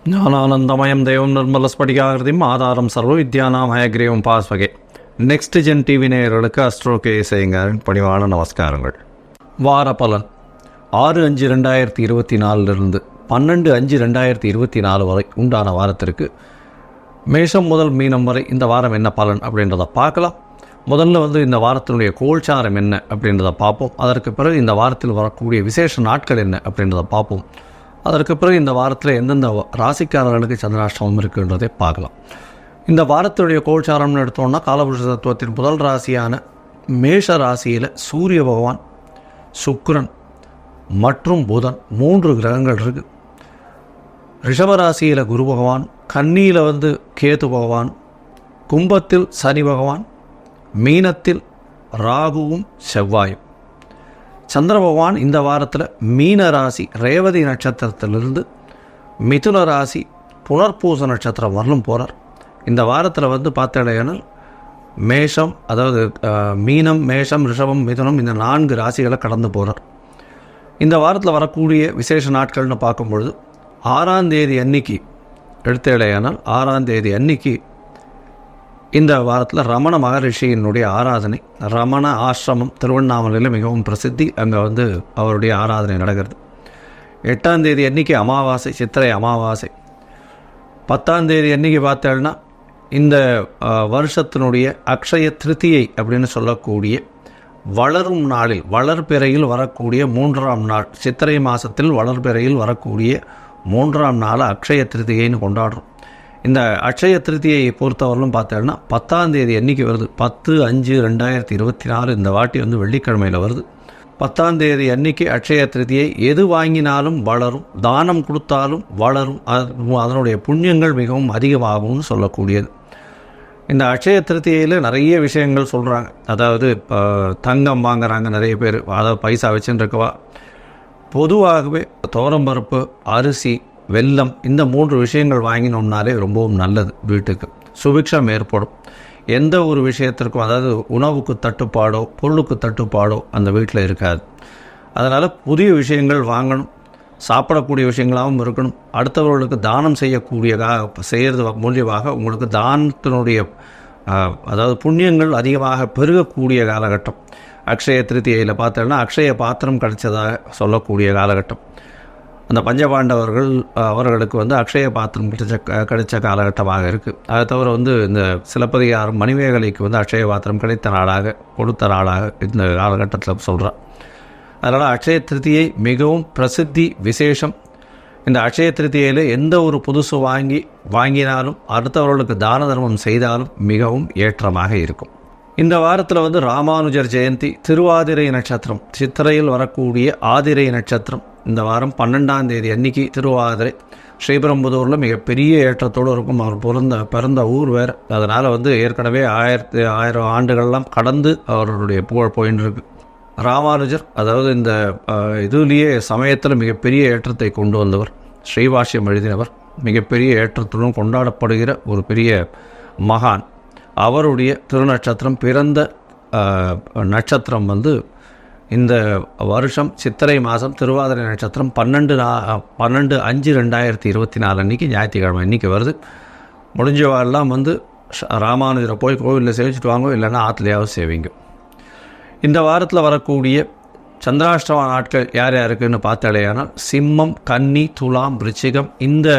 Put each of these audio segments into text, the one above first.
ஞானானந்தமயம் தெய்வம் நிர்மலஸ்படிகாகிருதியும் ஆதாரம் சர்வ வித்யானாம் ஹயக்ரீவம் பாஸ்வகே. நெக்ஸ்ட் ஜென் டிவி நேயர்களுக்கு அஸ்ட்ரோ கேஎஸ்ஐங்கரின் பணிவான நமஸ்காரங்கள். வார பலன் 6/5/2024 12/5/2024 வரை உண்டான வாரத்திற்கு மேஷம் முதல் மீனம் வரை இந்த வாரம் என்ன பலன் அப்படின்றத பார்க்கலாம். முதல்ல இந்த வாரத்தினுடைய கோல்சாரம் என்ன அப்படின்றத பார்ப்போம். அதற்கு பிறகு இந்த வாரத்தில் வரக்கூடிய விசேஷ நாட்கள் என்ன அப்படின்றத பார்ப்போம். அதற்கு பிறகு இந்த வாரத்தில் எந்தெந்த ராசிக்காரர்களுக்கு சந்திராஷ்டமம் இருக்குன்றதை பார்க்கலாம். இந்த வாரத்துடைய கோல்சாரம்னு எடுத்தோம்னா காலபுருஷ தத்துவத்தின் முதல் ராசியான மேஷ ராசியில் சூரிய பகவான், சுக்கிரன் மற்றும் புதன் 3 கிரகங்கள் இருக்குது. ரிஷபராசியில் குரு பகவான், கன்னியில் கேது பகவான், கும்பத்தில் சனி பகவான், மீனத்தில் ராகுவும் செவ்வாயும். சந்திர பகவான் இந்த வாரத்தில் மீன ராசி ரேவதி நட்சத்திரத்திலிருந்து மிதுன ராசி புனர்பூச நட்சத்திரம் வரலும் போகிறார். இந்த வாரத்தில் பார்த்தீங்கன்னா மேஷம், அதாவது மீனம், மேஷம், ரிஷபம், மிதுனம் இந்த 4 ராசிகளை கடந்து போகிறார். இந்த வாரத்தில் வரக்கூடிய விசேஷ நாட்கள்னு பார்க்கும்பொழுது 6ஆம் தேதி அன்னைக்கு எடுத்தேடையானால் 6ஆம் தேதி அன்னைக்கு இந்த வாரத்தில் ரமண மகரிஷியினுடைய ஆராதனை, ரமண ஆசிரமம் திருவண்ணாமலையில் மிகவும் பிரசித்தி. அங்கே அவருடைய ஆராதனை நடக்கிறது. 8ஆம் தேதி அன்றைக்கி அமாவாசை, சித்திரை அமாவாசை. 10ஆம் தேதி அன்றைக்கி பார்த்தேன்னா இந்த வருஷத்தினுடைய அக்ஷய திருத்தியை அப்படின்னு சொல்லக்கூடிய வளரும் நாளில், வளர்பிறையில் வரக்கூடிய 3ஆம் நாள், சித்திரை மாதத்தில் வளர்பிறையில் வரக்கூடிய 3ஆம் நாள் அக்ஷய திருத்தியைன்னு கொண்டாடுறோம். இந்த அக்ஷய திருத்தியை பொறுத்தவரையிலும் பார்த்தோன்னா 10ஆம் தேதி அன்றைக்கி வருது. 10/5/2024 இந்த வாட்டி வெள்ளிக்கிழமையில் வருது. 10ஆம் தேதி அன்றைக்கி அக்ஷய திருத்தியை. எது வாங்கினாலும் வளரும், தானம் கொடுத்தாலும் வளரும், அதனுடைய புண்ணியங்கள் மிகவும் அதிகமாகும்னு சொல்லக்கூடியது. இந்த அக்ஷய திருத்தியில் நிறைய விஷயங்கள் சொல்கிறாங்க. அதாவது தங்கம் வாங்குறாங்க நிறைய பேர், அதாவது பைசா வச்சுன்னு இருக்கவா. பொதுவாகவே துவரம்பருப்பு, அரிசி, வெல்லம் இந்த 3 விஷயங்கள் வாங்கினோம்னாலே ரொம்பவும் நல்லது. வீட்டுக்கு சுபிக்ஷம் ஏற்படும். எந்த ஒரு விஷயத்திற்கும், அதாவது உணவுக்கு தட்டுப்பாடோ பொருளுக்கு தட்டுப்பாடோ அந்த வீட்டில் இருக்காது. அதனால் புதிய விஷயங்கள் வாங்கணும், சாப்பிடக்கூடிய விஷயங்களாகவும் இருக்கணும். அடுத்தவர்களுக்கு தானம் செய்கிறது மூலியமாக உங்களுக்கு தானத்தினுடைய அதாவது புண்ணியங்கள் அதிகமாக பெருகக்கூடிய காலகட்டம். அக்ஷய திருத்தியில் பார்த்தோன்னா அக்ஷய பாத்திரம் கிடைச்சதாக சொல்லக்கூடிய காலகட்டம். அந்த பஞ்சபாண்டவர்கள் அவர்களுக்கு அக்ஷய பாத்திரம் கிடைச்ச காலகட்டமாக இருக்குது. அதை தவிர இந்த சிலப்பதிகாரம் மணிமேகலைக்கு அக்ஷய பாத்திரம் கிடைத்த நாளாக, கொடுத்த நாளாக இந்த காலகட்டத்தில் சொல்கிறார். அதனால் அக்ஷய திருத்தியை மிகவும் பிரசித்தி விசேஷம். இந்த அக்ஷய திருத்தியில் எந்த ஒரு புதுசு வாங்கினாலும் அடுத்தவர்களுக்கு தான தர்மம் செய்தாலும் மிகவும் ஏற்றமாக இருக்கும். இந்த வாரத்தில் ராமானுஜர் ஜெயந்தி, திருவாதிரை நட்சத்திரம், சித்திரையில் வரக்கூடிய ஆதிரை நட்சத்திரம். இந்த வாரம் 12ஆம் தேதி அன்னைக்கு திருவாதிரை. ஸ்ரீபெரும்புதூரில் மிகப்பெரிய ஏற்றத்தோடு இருக்கும். அவர் பிறந்த ஊர் வேறு. அதனால் ஏற்கனவே 1000 ஆண்டுகள்லாம் கடந்து அவருடைய புகழ் போயின்னு இருக்கு. ராமானுஜர் அதாவது இந்த இதுலேயே சமயத்தில் மிகப்பெரிய ஏற்றத்தை கொண்டு வந்தவர், ஸ்ரீபாஷ்யம் எழுதினவர், மிகப்பெரிய ஏற்றத்துடன் கொண்டாடப்படுகிற ஒரு பெரிய மகான். அவருடைய திருநட்சத்திரம், பிறந்த நட்சத்திரம் இந்த வருஷம் சித்திரை மாதம் திருவாதிரை நட்சத்திரம் 12/5/2024 அன்றைக்கி ஞாயிற்றுக்கிழமை இன்றைக்கி வருது. முடிஞ்சவாரெல்லாம் ராமானுஜரை போய் கோவிலில் சேவிச்சுட்டு வாங்க, இல்லைன்னா ஆற்றுலையாவது சேவிங்க. இந்த வாரத்தில் வரக்கூடிய சந்திராஷ்டம நாட்கள் யார் யாருக்குன்னு பார்த்தாலேயானால் சிம்மம், கன்னி, துலாம், விருச்சிகம் இந்த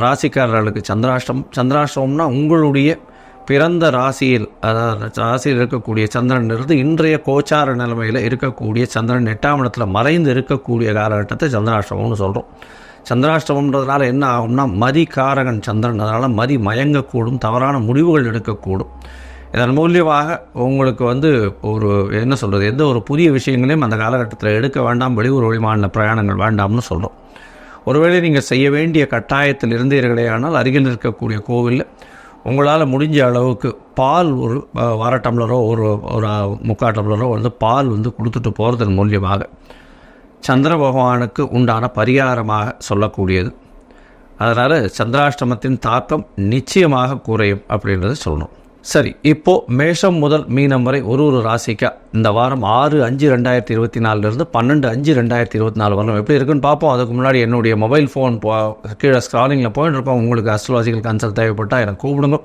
ராசிக்காரர்களுக்கு சந்திராஷ்டமம்னா உங்களுடைய பிறந்த ராசியில், அதாவது ராசியில் இருக்கக்கூடிய சந்திரன் இருந்து இன்றைய கோச்சார நிலைமையில் இருக்கக்கூடிய சந்திரன் 8ஆம் இடத்துல மறைந்து இருக்கக்கூடிய காலகட்டத்தை சந்திராஷ்டமம்னு சொல்கிறோம். சந்திராஷ்டமம்ன்றதுனால என்ன ஆகும்னா மதிகாரகன் சந்திரன், அதனால் மதி மயங்கக்கூடும், தவறான முடிவுகள் எடுக்கக்கூடும். இதன் மூலியமாக உங்களுக்கு ஒரு என்ன சொல்கிறது, எந்த ஒரு புதிய விஷயங்களையும் அந்த காலகட்டத்தில் எடுக்க வேண்டாம், வெளியூர் வெளிமாநில பிரயாணங்கள் வேண்டாம்னு சொல்கிறோம். ஒருவேளை நீங்கள் செய்ய வேண்டிய கட்டாயத்தில் இருந்தீர்களே ஆனால் அருகில் இருக்கக்கூடிய கோவிலில் உங்களால் முடிஞ்ச அளவுக்கு பால் ஒரு 1/2 டம்ளரோ ஒரு 3/4 டம்ளரோ பால் கொடுத்துட்டு போகிறதன் மூலியமாக சந்திர பகவானுக்கு உண்டான பரிகாரமாக சொல்லக்கூடியது. அதனால் சந்திராஷ்டமத்தின் தாக்கம் நிச்சயமாக குறையும் அப்படின்றத சொல்லணும். சரி, இப்போது மேஷம் முதல் மீனம் வரை ஒரு ராசிக்கா இந்த வாரம் 6/5/2024 12/5/2024 வரணும் எப்படி இருக்குன்னு பார்ப்போம். அதுக்கு முன்னாடி என்னுடைய மொபைல் ஃபோன் கீழே ஸ்க்ராலிங்கில் போயிட்டு இருக்கோம். உங்களுக்கு அஸ்ட்ராலஜிக்கல் கன்சல்ட் தேவைப்பட்டால் எனக்கு கூப்பிடுங்க.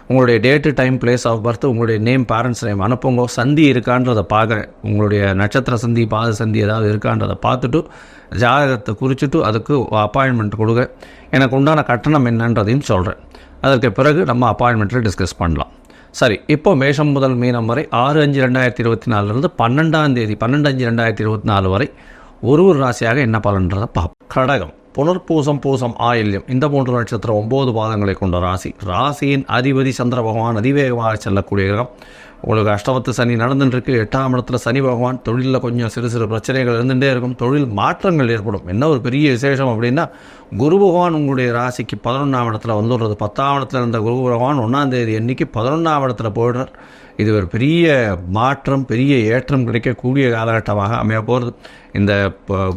உங்களுடைய date, time, place of birth, உங்களுடைய நேம், பேரண்ட்ஸ் நேம் அனுப்புங்க. சந்தி இருக்கான்றதை பார்க்குறேன். உங்களுடைய நட்சத்திர சந்தி, பாத சந்தி ஏதாவது இருக்கான்றதை பார்த்துட்டு ஜாதகத்தை குறிச்சிட்டு அதுக்கு அப்பாயின்மெண்ட் கொடுங்க. எனக்கு உண்டான கட்டணம் என்னன்றதையும் சொல்கிறேன். அதற்கு பிறகு நம்ம அப்பாயின்மெண்ட்டில் டிஸ்கஸ் பண்ணலாம். சரி, இப்போ மேஷம் முதல் மீனம் வரை 6/5/2024 12/5/2024 வரை ஒரு ராசியாக என்ன பலன்றதை பார்ப்போம். கடகம், புனர்பூசம், பூசம், ஆயில்யம் இந்த 3 நட்சத்திரம் 9 பாதங்களை கொண்ட ராசி. ராசியின் அதிபதி சந்திர பகவான் அதிவேகமாக செல்லக்கூடிய கிரகம். உங்களுக்கு அஷ்டமத்து சனி நடந்துட்டுருக்கு. 8ஆம் இடத்துல சனி பகவான். தொழிலில் கொஞ்சம் சிறு சிறு பிரச்சனைகள் இருந்துகிட்டே இருக்கும். தொழில் மாற்றங்கள் ஏற்படும். என்ன ஒரு பெரிய விசேஷம் அப்படின்னா, குரு பகவான் உங்களுடைய ராசிக்கு 11ஆம் இடத்துல வந்துடுறது. 10ஆம் இடத்துல இருந்த குரு பகவான் 1ஆம் தேதி அன்னைக்கு 11ஆம் இடத்துல போயிடுறார். இது ஒரு பெரிய மாற்றம், பெரிய ஏற்றம் கிடைக்கக்கூடிய காலகட்டமாக அமைய போகிறது. இந்த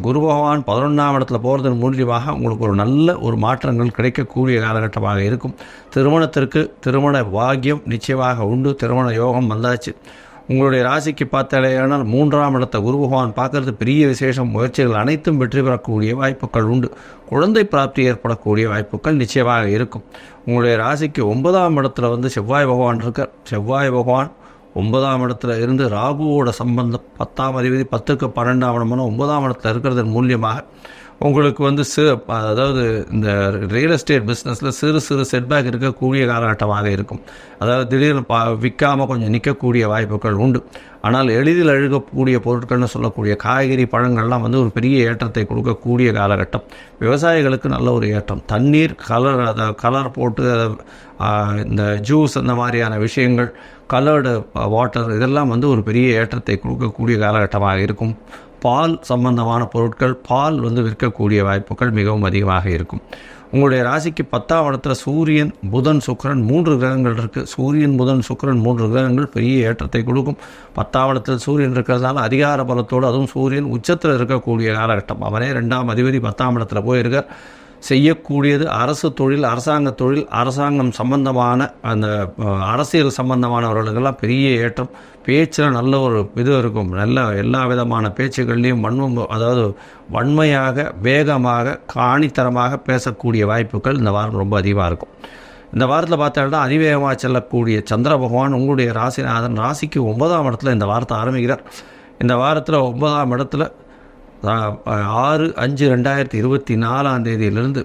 குரு பகவான் 11ஆம் இடத்துல போகிறதன் மூலியமாக உங்களுக்கு ஒரு நல்ல ஒரு மாற்றங்கள் கிடைக்கக்கூடிய காலகட்டமாக இருக்கும். திருமணத்திற்கு திருமண பாக்கியம் நிச்சயமாக உண்டு. திருமண யோகம் வந்தாச்சு. உங்களுடைய ராசிக்கு பார்த்தாலேயானால் 3ஆம் இடத்தை குரு பகவான் பார்க்கறது பெரிய விசேஷம். முயற்சிகள் அனைத்தும் வெற்றி பெறக்கூடிய வாய்ப்புகள் உண்டு. குழந்தை பிராப்தி ஏற்படக்கூடிய வாய்ப்புகள் நிச்சயமாக இருக்கும். உங்களுடைய ராசிக்கு 9ஆம் இடத்துல செவ்வாய் பகவான் இருக்கார். செவ்வாய் பகவான் 9ஆம் இடத்துல இருந்து ராகுவோட சம்பந்தம் 10ஆம் அதிபதி 10க்கு 12ஆம் இடமான 9ஆம் இடத்துல இருக்கிறதன் மூலியமாக உங்களுக்கு அதாவது இந்த ரியல் எஸ்டேட் பிஸ்னஸில் சிறு சிறு செட்பேக் இருக்கக்கூடிய காலகட்டமாக இருக்கும். அதாவது திடீர்னு விற்காமல் கொஞ்சம் நிற்கக்கூடிய வாய்ப்புகள் உண்டு. ஆனால் எளிதில் அழுகக்கூடிய பொருட்கள்னு சொல்லக்கூடிய காய்கறி, பழங்கள்லாம் ஒரு பெரிய ஏற்றத்தை கொடுக்கக்கூடிய காலகட்டம். விவசாயிகளுக்கு நல்ல ஒரு ஏற்றம். தண்ணீர் கலர் போட்டு இந்த ஜூஸ் அந்த மாதிரியான விஷயங்கள், கலர்டு வாட்டர் இதெல்லாம் ஒரு பெரிய ஏற்றத்தை கொடுக்கக்கூடிய காலகட்டமாக இருக்கும். பால் சம்பந்தமான பொருட்கள், பால் விற்கக்கூடிய வாய்ப்புகள் மிகவும் அதிகமாக இருக்கும். உங்களுடைய ராசிக்கு 10ஆம் இடத்துல சூரியன், புதன், சுக்கிரன் 3 கிரகங்கள் இருக்குது. சூரியன், புதன், சுக்கிரன் 3 கிரகங்கள் பெரிய ஏற்றத்தை கொடுக்கும். 10ஆம் இடத்துல சூரியன் இருக்கிறதுனால அதிகார பலத்தோடு, அதுவும் சூரியன் உச்சத்தில் இருக்கக்கூடிய காலகட்டம். அவனே 2ஆம் அதிபதி 10ஆம் இடத்துல போயிருக்கார். செய்யக்கூடியது அரசு தொழில், அரசாங்க தொழில், அரசாங்கம் சம்பந்தமான அந்த அரசியல் சம்பந்தமானவர்களுக்கெல்லாம் பெரிய ஏற்றம். பேச்சில் நல்ல ஒரு இது இருக்கும். நல்ல எல்லா விதமான பேச்சுகள்லேயும் அதாவது வன்மையாக, வேகமாக, காணித்தரமாக பேசக்கூடிய வாய்ப்புகள் இந்த வாரம் ரொம்ப அதிகமாக இருக்கும். இந்த வாரத்தில் பார்த்தால்தான் அதிவேகமாக செல்லக்கூடிய சந்திர பகவான் உங்களுடைய ராசிநாதன் ராசிக்கு 9ஆம் இடத்துல இந்த வாரத்தை ஆரம்பிக்கிறார். இந்த வாரத்தில் 9ஆம் இடத்துல 6/5/2024 தேதியிலிருந்து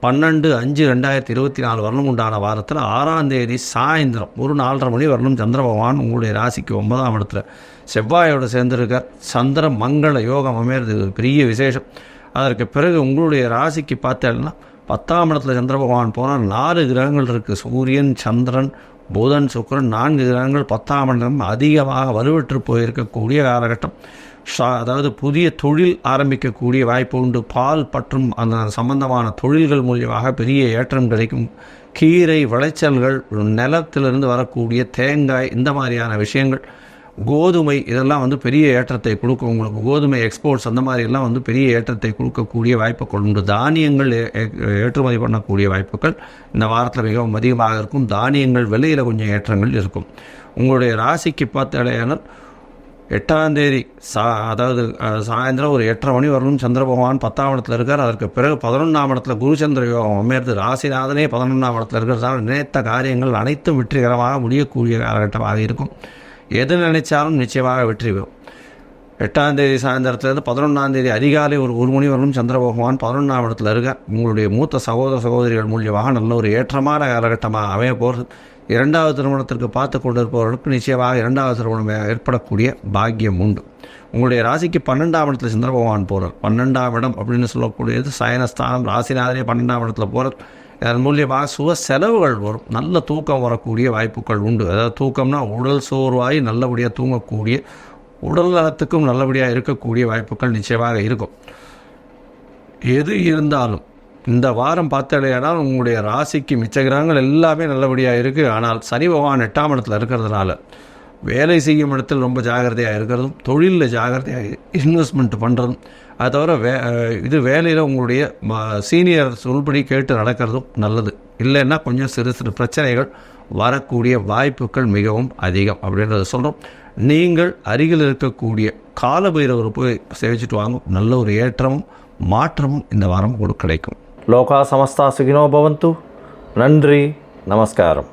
12/5/2024 வரலும் உண்டான வாரத்தில் 6ஆம் தேதி சாயந்தரம் ஒரு 4:30 மணி வரலும் சந்திர பகவான் உங்களுடைய ராசிக்கு 9ஆம் இடத்துல செவ்வாயோடு சேர்ந்திருக்கார். சந்திர மங்கள யோகம் அமையிறது பெரிய விசேஷம். அதற்கு பிறகு உங்களுடைய ராசிக்கு பார்த்தேன்னா 10ஆம் இடத்துல சந்திர பகவான் போனால் 4 கிரகங்கள் இருக்குது. சூரியன், சந்திரன், புதன், சுக்கிரன் 4 கிரகங்கள் 10ஆம் இடம் அதிகமாக வலுவற்று போயிருக்கக்கூடிய காலகட்டம். அதாவது புதிய தொழில் ஆரம்பிக்கக்கூடிய வாய்ப்பு உண்டு. பால் மற்றும் அந்த சம்பந்தமான தொழில்கள் மூலியமாக பெரிய ஏற்றம் கிடைக்கும். கீரை விளைச்சல்கள், நிலத்திலிருந்து வரக்கூடிய தேங்காய், இந்த மாதிரியான விஷயங்கள், கோதுமை இதெல்லாம் பெரிய ஏற்றத்தை கொடுக்கும். உங்களுக்கு கோதுமை எக்ஸ்போர்ட்ஸ் அந்த மாதிரிலாம் பெரிய ஏற்றத்தை கொடுக்கக்கூடிய வாய்ப்புகள் உண்டு. தானியங்கள் ஏற்றுமதி பண்ணக்கூடிய வாய்ப்புகள் இந்த வாரத்தில் மிகவும் அதிகமாக இருக்கும். தானியங்கள் விலையில் கொஞ்சம் ஏற்றங்கள் இருக்கும். உங்களுடைய ராசிக்கு பார்த்தாலேயானால் 8ஆம் தேதி அதாவது சாயந்தரம் ஒரு 8:30 மணி வரலும் சந்திர பகவான் 10ஆம் இடத்துல இருக்கார். அதற்கு பிறகு 11ஆம் இடத்துல குரு சந்திர யோகம் அமையிறது. ராசிநாதனே 11ஆம் இடத்துல இருக்கிறதால நினைத்த காரியங்கள் அனைத்தும் வெற்றிகரமாக முடியக்கூடிய காலகட்டமாக இருக்கும். எது நினைச்சாலும் நிச்சயமாக வெற்றி பெறும். 8ஆம் தேதி சாயந்தரத்துலேருந்து 11ஆம் தேதி அதிகாலை ஒரு 1 மணி வரலும் சந்திர பகவான் 11ஆம் இடத்துல இருக்கார். உங்களுடைய மூத்த சகோதர சகோதரிகள் மூலியமாக நல்ல ஒரு ஏற்றமான காலகட்டமாக அமைய போகிறது. 2வது திருமணத்திற்கு பார்த்து கொண்டிருப்பவர்களுக்கு நிச்சயமாக 2வது திருமணம் ஏற்படக்கூடிய பாக்கியம் உண்டு. உங்களுடைய ராசிக்கு 12ஆம் இடத்துல சந்திர பகவான் போகிறார். 12ஆம் இடம் அப்படின்னு சொல்லக்கூடியது சயனஸ்தானம். ராசிநாதனே 12ஆம் இடத்துல போகிறார். அதன் மூலியமாக சுக செலவுகள் வரும். நல்ல தூக்கம் வரக்கூடிய வாய்ப்புகள் உண்டு. அதாவது தூக்கம்னா உடல் சோர்வாகி நல்லபடியாக தூங்கக்கூடிய, உடல் நலத்துக்கும் நல்லபடியாக இருக்கக்கூடிய வாய்ப்புகள் நிச்சயமாக இருக்கும். எது இருந்தாலும் இந்த வாரம் பார்த்தாலேயானால் உங்களுடைய ராசிக்கு மிச்ச கிரகங்கள் எல்லாமே நல்லபடியாக இருக்குது. ஆனால் சனி பகவான் 8ஆம் இடத்துல இருக்கிறதுனால வேலை செய்யும் இடத்தில் ரொம்ப ஜாகிரதையாக இருக்கிறதும், தொழிலில் ஜாகிரதையாக இன்வெஸ்ட்மெண்ட் பண்ணுறதும், அது தவிர வேலையில் உங்களுடைய சீனியர் சொல்படி கேட்டு நடக்கிறதும் நல்லது. இல்லைன்னா கொஞ்சம் சிறு சிறு பிரச்சனைகள் வரக்கூடிய வாய்ப்புகள் மிகவும் அதிகம் அப்படின்றத சொல்கிறோம். நீங்கள் அருகில் இருக்கக்கூடிய காலபைரவர் போய் சேவிச்சுட்டு வாங்க. நல்ல ஒரு ஏற்றமும் மாற்றமும் இந்த வாரம் கிடைக்கும். லோகா சமஸ்தா சுகினோ பவந்து. நன்றி, நமஸ்காரம்.